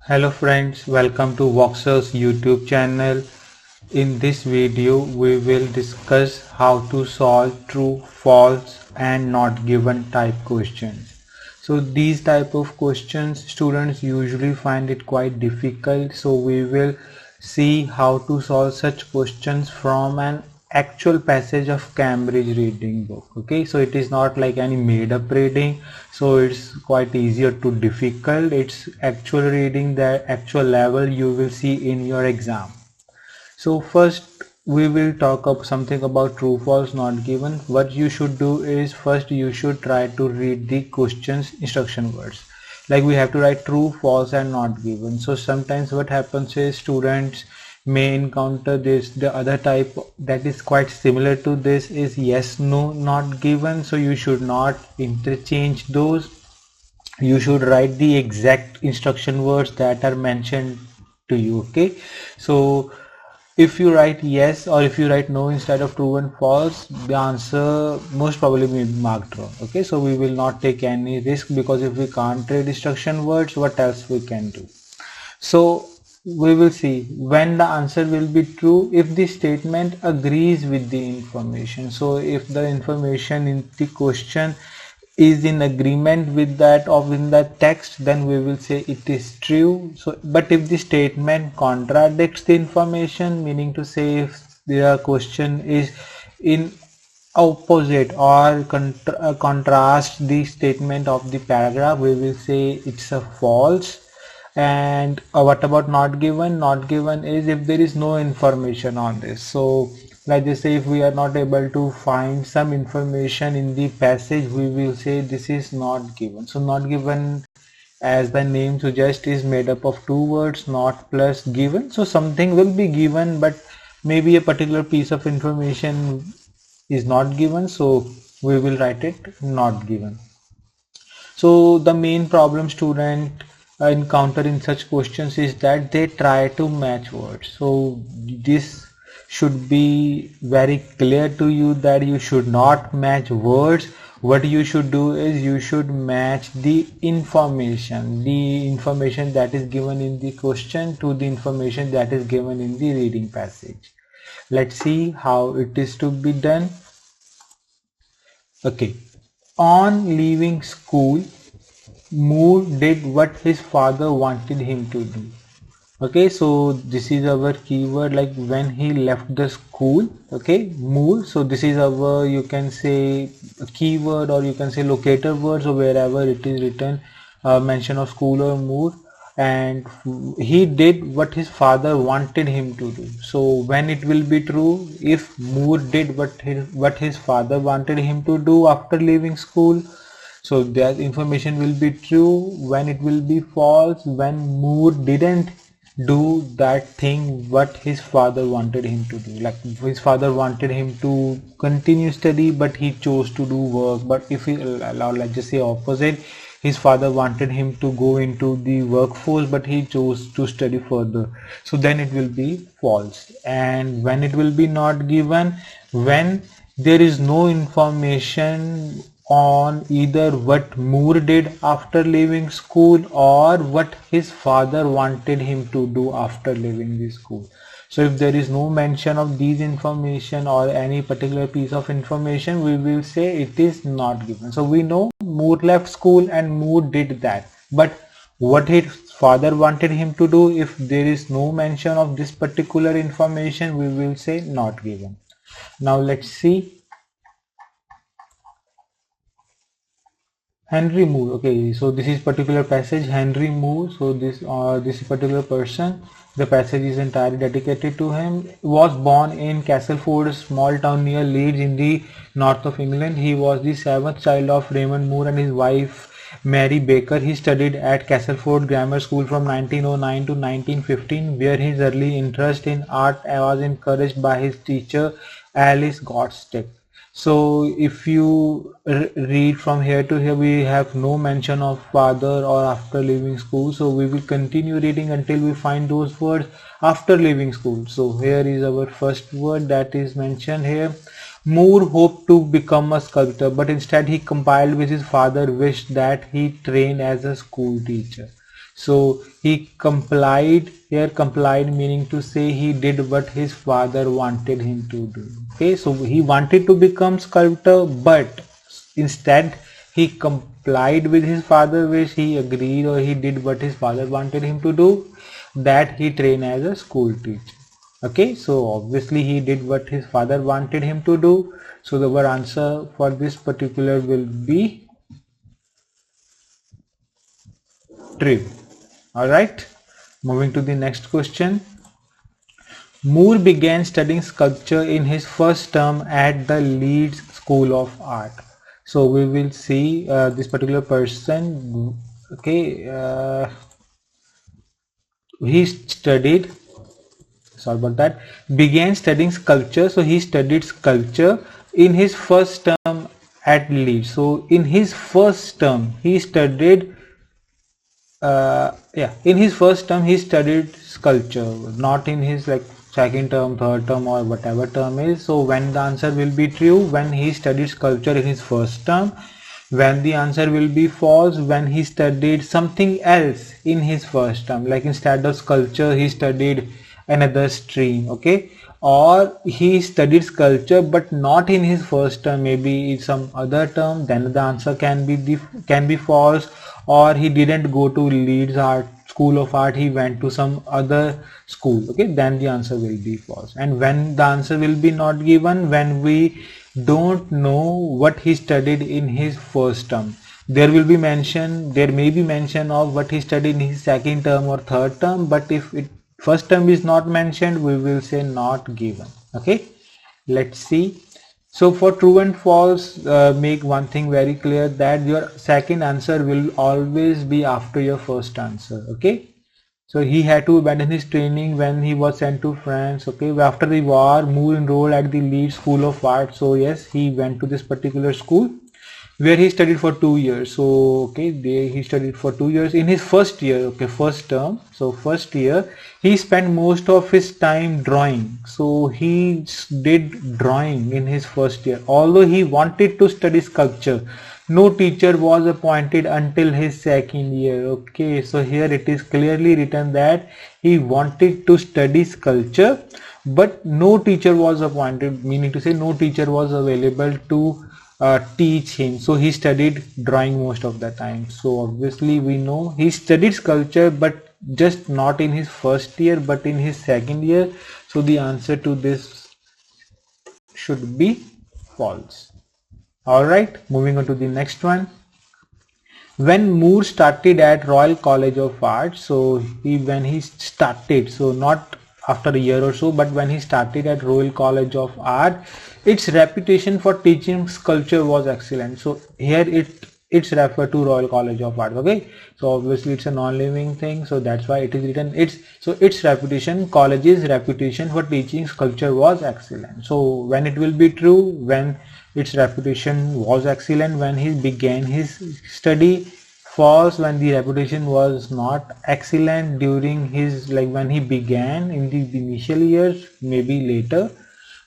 Hello friends, welcome to Voxcel's YouTube channel. In this video, we will discuss how to solve true, false and not given type questions. So these type of questions students usually find it quite difficult. So we will see how to solve such questions from an actual passage of Cambridge reading book. Okay, so it is not like any made up reading, so it's quite easier to difficult. It's actual reading, the actual level you will see in your exam. So first we will talk up something about true false not given. What you should do is first you should try to read the questions instruction words. Like we have to write true, false and not given. So sometimes what happens is students may encounter this, the other type that is quite similar to this is yes, no, not given. So you should not interchange those. You should write the exact instruction words that are mentioned to you. Okay, so if you write yes or if you write no instead of true and false, the answer most probably may be marked wrong. Okay, so we will not take any risk, because if we can't read instruction words, what else we can do? So we will see when the answer will be true if the statement agrees with the information. So if the information in the question is in agreement with that of in the text, then we will say it is true. So but if the statement contradicts the information, meaning to say if the question is in opposite or contrast the statement of the paragraph, we will say it's a false. And what about not given? Not given is if there is no information on this. So let's just say if we are not able to find some information in the passage, we will say this is not given. So not given, as the name suggests, is made up of two words, not plus given. So something will be given, but maybe a particular piece of information is not given, so we will write it not given. So the main problem student encounter in such questions is that they try to match words. So this should be very clear to you that you should not match words. What you should do is you should match the information that is given in the question to the information that is given in the reading passage. Let's see how it is to be done. Okay, on leaving school, Moore did what his father wanted him to do. Okay, so this is our keyword, like when he left the school. Okay, Moore. So this is our, you can say, keyword, or you can say locator word. So wherever it is written mention of school or Moore, and he did what his father wanted him to do. So when it will be true, if Moore did what his father wanted him to do after leaving school, so that information will be true. When it will be false, when Moore didn't do that thing what his father wanted him to do. Like his father wanted him to continue study, but he chose to do work. But if he allow, let's just say opposite, his father wanted him to go into the workforce, but he chose to study further, so then it will be false. And when it will be not given, when there is no information on either what Moore did after leaving school or what his father wanted him to do after leaving the school. So if there is no mention of these information or any particular piece of information, we will say it is not given. So we know Moore left school and Moore did that, but what his father wanted him to do, if there is no mention of this particular information, we will say not given. Now let's see Henry Moore. Okay, so this is particular passage Henry Moore. So this particular person, the passage is entirely dedicated to him. Was born in Castleford, a small town near Leeds in the north of England. He was the seventh child of Raymond Moore and his wife Mary Baker. He studied at Castleford Grammar School from 1909 to 1915, where his early interest in art was encouraged by his teacher Alice Godstick. So if you read from here to here, we have no mention of father or after leaving school. So we will continue reading until we find those words after leaving school. So here is our first word that is mentioned here. Moore hoped to become a sculptor, but instead he compiled with his father wished that he trained as a school teacher. So he complied, here complied meaning to say he did what his father wanted him to do. Okay, so he wanted to become sculptor, but instead he complied with his father wish. He agreed or he did what his father wanted him to do, that he trained as a school teacher. Okay, so obviously he did what his father wanted him to do. So our answer for this particular will be true. All right, moving to the next question. Moore began studying sculpture in his first term at the Leeds School of Art. So we will see this particular person. Okay, he studied, sorry about that, began studying sculpture. So he studied sculpture in his first term at Leeds. So in his first term he studied in his first term he studied sculpture, not in his like second term, third term, or whatever term is. So when the answer will be true, when he studied sculpture in his first term. When the answer will be false, when he studied something else in his first term, like instead of sculpture he studied another stream. Okay, or he studied sculpture but not in his first term, maybe in some other term, then the answer can be false. Or he didn't go to Leeds Art School of Art, he went to some other school. Okay, then the answer will be false. And when the answer will be not given, when we don't know what he studied in his first term, there may be mention of what he studied in his second term or third term, but if it first term is not mentioned, we will say not given. Okay, let's see. So for true and false, make one thing very clear, that your second answer will always be after your first answer. Okay, so he had to abandon his training when he was sent to France. Okay, after the war, Moore enrolled at the Leeds School of Art. So yes, he went to this particular school where he studied for 2 years. So okay, there he studied for 2 years. In his first year, okay, first term, so first year he spent most of his time drawing. So he did drawing in his first year, although he wanted to study sculpture. No teacher was appointed until his second year. Okay, so here it is clearly written that he wanted to study sculpture but no teacher was appointed, meaning to say no teacher was available to teach him. So he studied drawing most of the time. So obviously we know he studied sculpture but just not in his first year but in his second year. So the answer to this should be false. Alright, moving on to the next one. When Moore started at Royal College of Art, so when he started, so not after a year or so, but when he started at Royal College of Art, its reputation for teaching sculpture was excellent. So here it's referred to Royal College of Art. Okay, so obviously it's a non-living thing, so that's why it is written its reputation, college's reputation for teaching sculpture was excellent. So when it will be true, when its reputation was excellent when he began his study. False, when the reputation was not excellent during his, like when he began in the initial years, maybe later.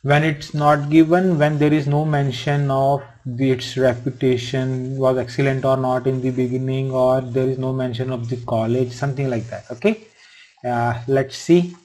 When it's not given, when there is no mention of its reputation was excellent or not in the beginning, or there is no mention of the college, something like that. Okay, let's see.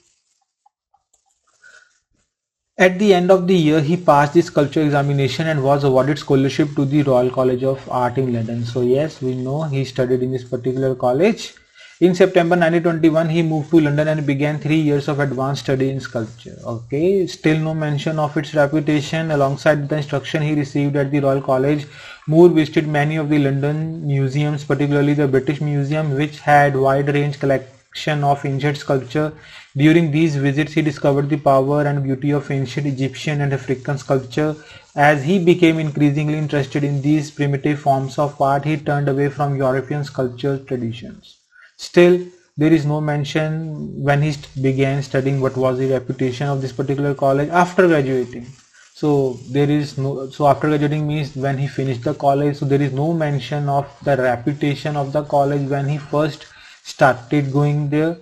At the end of the year, he passed the sculpture examination and was awarded scholarship to the Royal College of Art in London. So yes, we know he studied in this particular college. In September 1921, he moved to London and began 3 years of advanced study in sculpture. Okay, still no mention of its reputation. Alongside the instruction he received at the Royal College, Moore visited many of the London museums, particularly the British Museum, which had wide range collection of ancient sculpture. During these visits, he discovered the power and beauty of ancient Egyptian and African sculpture. As he became increasingly interested in these primitive forms of art, he turned away from European sculpture traditions. Still, there is no mention when he began studying what was the reputation of this particular college after graduating. So there is no, so after graduating means when he finished the college, so there is no mention of the reputation of the college when he first started going there.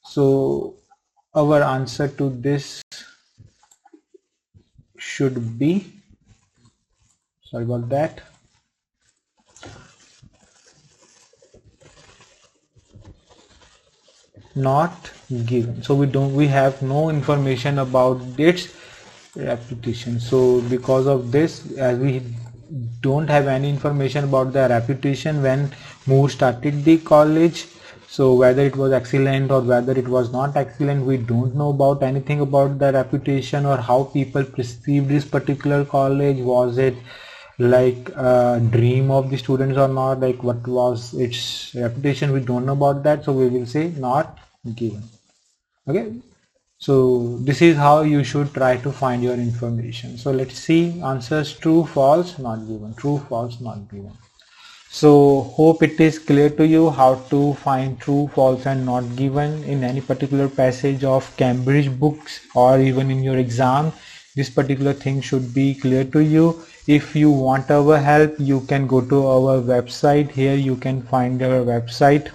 So our answer to this should be, sorry about that, not given. So we have no information about its reputation. So because of this, as we don't have any information about the reputation when Moore started the college, so whether it was excellent or whether it was not excellent, we don't know about anything about the reputation or how people perceived this particular college. Was it like a dream of the students or not? Like what was its reputation? We don't know about that, so we will say not given. Okay, so this is how you should try to find your information. So let's see answers: true, false, not given, true, false, not given. So hope it is clear to you how to find true, false and not given in any particular passage of Cambridge books or even in your exam. This particular thing should be clear to you. If you want our help, you can go to our website. Here you can find our website,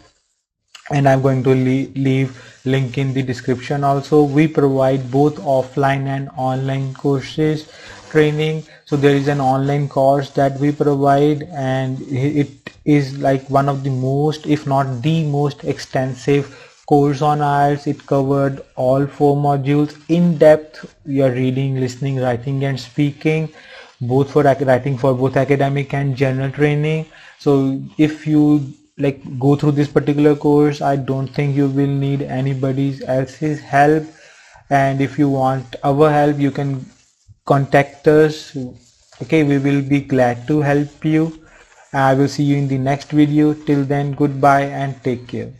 and I'm going to leave link in the description also. We provide both offline and online courses training. So there is an online course that we provide, and it is like one of the most, if not the most extensive course on IELTS. It covered all 4 modules in depth. Your reading, listening, writing and speaking, both for writing for both academic and general training. So if you like go through this particular course, I don't think you will need anybody else's help, and if you want our help, you can contact us. Okay, we will be glad to help you. I will see you in the next video. Till then, goodbye and take care.